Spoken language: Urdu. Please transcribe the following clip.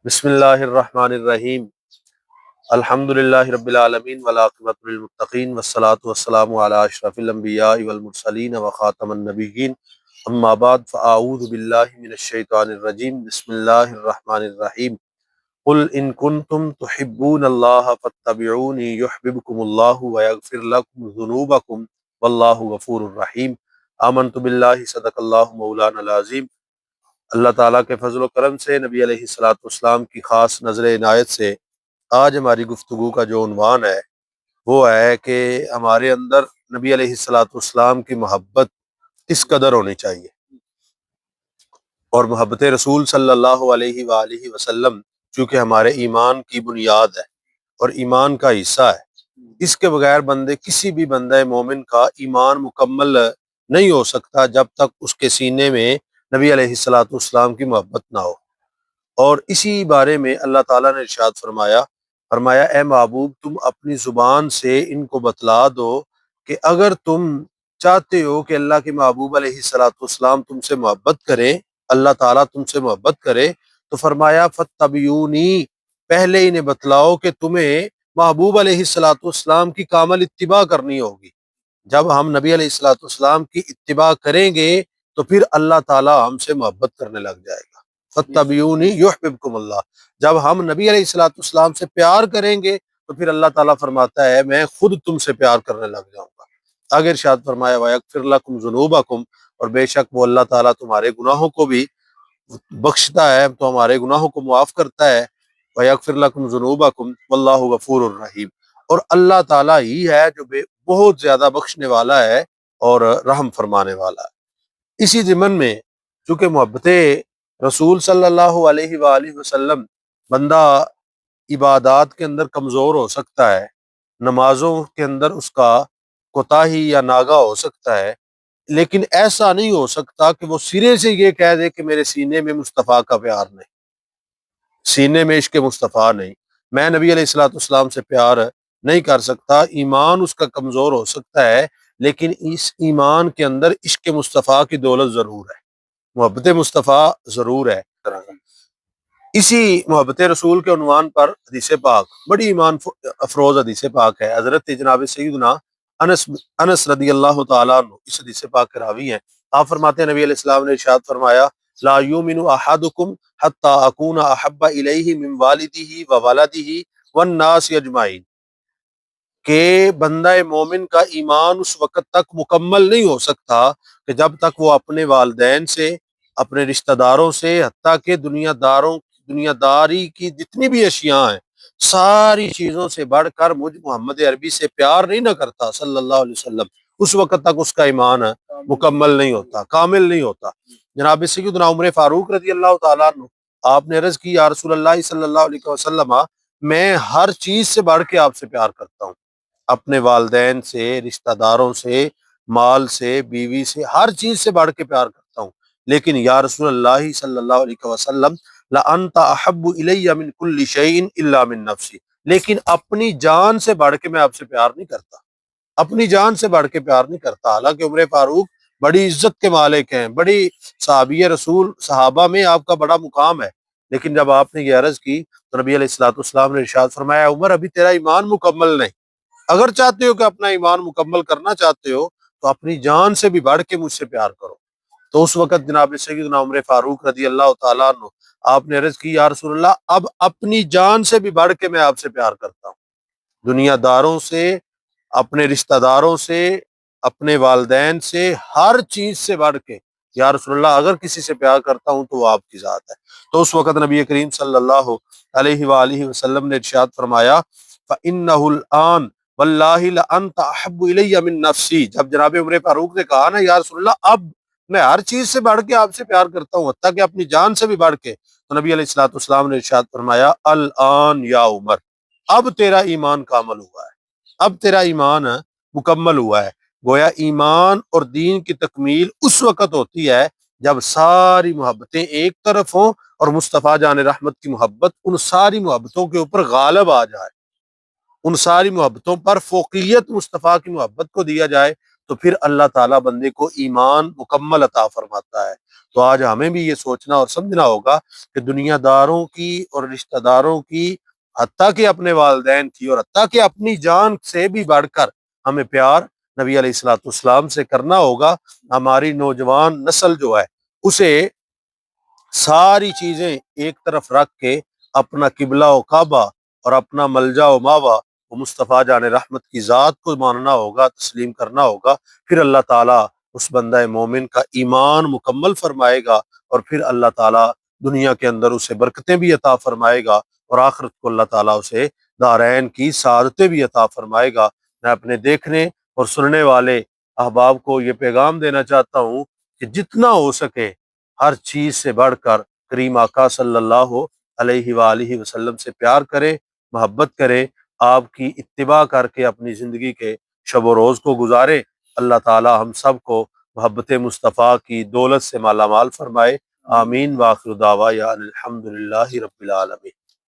بسم اللہ الرحمن الرحیم الحمدللہ رب العالمین والعاقبۃ للمتقین والصلاة والسلام علی اشرف الانبیاء والمرسلین وخاتم النبیین اما بعد فاعوذ باللہ من الشیطان الرجیم بسم اللہ الرحمن الرحیم قل ان کنتم تحبون اللہ فاتبعونی یحببکم اللہ ویغفر لکم ذنوبکم واللہ غفور الرحیم آمنت باللہ صدق اللہ مولانا العظیم۔ اللہ تعالیٰ کے فضل و کرم سے نبی علیہ الصلاۃ والسلام کی خاص نظر عنایت سے آج ہماری گفتگو کا جو عنوان ہے وہ ہے کہ ہمارے اندر نبی علیہ الصلاۃ والسلام کی محبت کس قدر ہونی چاہیے، اور محبت رسول صلی اللہ علیہ وآلہ وسلم چونکہ ہمارے ایمان کی بنیاد ہے اور ایمان کا حصہ ہے، اس کے بغیر کسی بھی بندہ مومن کا ایمان مکمل نہیں ہو سکتا جب تک اس کے سینے میں نبی علیہ الصلاۃ والسلام کی محبت نہ ہو۔ اور اسی بارے میں اللہ تعالیٰ نے ارشاد فرمایا اے محبوب تم اپنی زبان سے ان کو بتلا دو کہ اگر تم چاہتے ہو کہ اللہ کے محبوب علیہ الصلاۃ والسلام تم سے محبت کرے، اللہ تعالیٰ تم سے محبت کرے، تو فرمایا فتبیونی، پہلے انہیں بتلاؤ کہ تمہیں محبوب علیہ الصلاۃ والسلام کی کامل اتباع کرنی ہوگی۔ جب ہم نبی علیہ الصلاۃ والسلام کی اتباع کریں گے تو پھر اللہ تعالیٰ ہم سے محبت کرنے لگ جائے گا۔ فَاتَّبِعُونِی یُحْبِبْکُمُ اللہ، جب ہم نبی علیہ الصلاۃ والسلام سے پیار کریں گے تو پھر اللہ تعالیٰ فرماتا ہے میں خود تم سے پیار کرنے لگ جاؤں گا۔ آگے ارشاد فرمایا وَيَغْفِرْ لَكُمْ ذُنُوبَكُمْ، اور بے شک وہ اللہ تعالیٰ تمہارے گناہوں کو بھی بخشتا ہے، تو ہمارے گناہوں کو معاف کرتا ہے۔ وَيَغْفِرْ لَكُمْ ذُنُوبَكُمْ وَاللَّهُ غَفُورٌ رَحِيمٌ، اور اللہ تعالیٰ ہی ہے جو بہت زیادہ بخشنے والا ہے اور رحم فرمانے والا ہے۔ اسی ضمن میں چونکہ محبت رسول صلی اللہ علیہ وآلہ وسلم بندہ عبادات کے اندر کمزور ہو سکتا ہے، نمازوں کے اندر اس کا کوتاہی یا ناغہ ہو سکتا ہے، لیکن ایسا نہیں ہو سکتا کہ وہ سرے سے یہ کہہ دے کہ میرے سینے میں مصطفیٰ کا پیار نہیں، سینے میں عشق مصطفیٰ نہیں، میں نبی علیہ الصلوۃ والسلام سے پیار نہیں کر سکتا۔ ایمان اس کا کمزور ہو سکتا ہے لیکن اس ایمان کے اندر عشق مصطفیٰ کی دولت ضرور ہے، محبت مصطفیٰ ضرور ہے۔ اسی محبت رسول کے عنوان پر حدیث پاک بڑی ایمان افروز حدیث پاک ہے، حضرت جناب سیدنا انس رضی اللہ تعالیٰ عنہ اس حدیث پاک کے راوی ہیں۔ آپ فرماتے ہیں نبی علیہ السلام نے ارشاد فرمایا لا یؤمن احدکم حتی اکون احب الیہ من والدہ وولدہ والناس اجمعین، کہ بندہ مومن کا ایمان اس وقت تک مکمل نہیں ہو سکتا کہ جب تک وہ اپنے والدین سے، اپنے رشتہ داروں سے، حتیٰ کہ دنیا داری کی جتنی بھی اشیاء ہیں ساری چیزوں سے بڑھ کر مجھ محمد عربی سے پیار نہیں نہ کرتا صلی اللہ علیہ وسلم، اس وقت تک اس کا ایمان مکمل نہیں ہوتا، کامل نہیں ہوتا۔ جناب سیدنا عمر فاروق رضی اللہ تعالیٰ عنہ، آپ نے عرض کی یا رسول اللہ صلی اللہ علیہ وسلم میں ہر چیز سے بڑھ کے آپ سے پیار کرتا ہوں، اپنے والدین سے، رشتہ داروں سے، مال سے، بیوی سے، ہر چیز سے بڑھ کے پیار کرتا ہوں، لیکن یا رسول اللہ صلی اللہ علیہ وسلم لَأَنْتَ أَحَبُّ إِلَيَّ مِنْ كُلِّ شَيْءٍ إِلَّا مِنْ نَفْسِي، لیکن اپنی جان سے بڑھ کے میں آپ سے پیار نہیں کرتا، اپنی جان سے بڑھ کے پیار نہیں کرتا۔ حالانکہ عمر فاروق بڑی عزت کے مالک ہیں، بڑی صحابی رسول، صحابہ میں آپ کا بڑا مقام ہے، لیکن جب آپ نے یہ عرض کی تو نبی علیہ الصلوۃ والسلام نے ارشاد فرمایا عمر ابھی تیرا ایمان مکمل نہیں، اگر چاہتے ہو کہ اپنا ایمان مکمل کرنا چاہتے ہو تو اپنی جان سے بھی بڑھ کے مجھ سے پیار کرو۔ تو اس وقت جناب سیدنا عمر فاروق رضی اللہ تعالیٰ عنہ آپ نے عرض کی یا رسول اللہ اب اپنی جان سے بھی بڑھ کے میں آپ سے پیار کرتا ہوں، دنیا داروں سے، اپنے رشتہ داروں سے، اپنے والدین سے، ہر چیز سے بڑھ کے یا رسول اللہ اگر کسی سے پیار کرتا ہوں تو وہ آپ کی ذات ہے۔ تو اس وقت نبی کریم صلی اللہ علیہ وآلہ وسلم نے ارشاد فرمایا فَإِنَّهُ الْآنَ وَاللَّهِ لَأَنْتَ أَحَبُّ إِلَيَّ مِن نَفْسِي، جب جناب عمر فاروق نے کہا نا یا رسول اللہ اب میں ہر چیز سے بڑھ کے آپ سے پیار کرتا ہوں حتیٰ کہ اپنی جان سے بھی بڑھ کے، تو نبی علیہ الصلوۃ والسلام نے ارشاد فرمایا الآن یا عمر، اب تیرا ایمان کامل ہوا ہے، اب تیرا ایمان مکمل ہوا ہے۔ گویا ایمان اور دین کی تکمیل اس وقت ہوتی ہے جب ساری محبتیں ایک طرف ہوں اور مصطفیٰ جان رحمت کی محبت ان ساری محبتوں کے اوپر غالب آ جائے، ان ساری محبتوں پر فوقیت مصطفیٰ کی محبت کو دیا جائے، تو پھر اللہ تعالیٰ بندے کو ایمان مکمل عطا فرماتا ہے۔ تو آج ہمیں بھی یہ سوچنا اور سمجھنا ہوگا کہ دنیا داروں کی اور رشتہ داروں کی، حتیٰ کہ اپنے والدین کی، اور حتیٰ کہ اپنی جان سے بھی بڑھ کر ہمیں پیار نبی علیہ الصلوۃ والسلام سے کرنا ہوگا۔ ہماری نوجوان نسل جو ہے اسے ساری چیزیں ایک طرف رکھ کے اپنا قبلہ و کعبہ اور اپنا ملجا و ماوا وہ مصطفیٰ جان رحمت کی ذات کو ماننا ہوگا، تسلیم کرنا ہوگا۔ پھر اللہ تعالیٰ اس بندہ مومن کا ایمان مکمل فرمائے گا، اور پھر اللہ تعالیٰ دنیا کے اندر اسے برکتیں بھی عطا فرمائے گا، اور آخرت کو اللہ تعالیٰ اسے دارین کی سعادتیں بھی عطا فرمائے گا۔ میں اپنے دیکھنے اور سننے والے احباب کو یہ پیغام دینا چاہتا ہوں کہ جتنا ہو سکے ہر چیز سے بڑھ کر کریم آقا صلی اللہ علیہ وآلہ وسلم سے پیار کرے، محبت کرے، آپ کی اتباع کر کے اپنی زندگی کے شب و روز کو گزارے۔ اللہ تعالی ہم سب کو محبت مصطفیٰ کی دولت سے مالا مال فرمائے۔ آمین۔ وآخر دعوانا الحمد للہ رب العالمین۔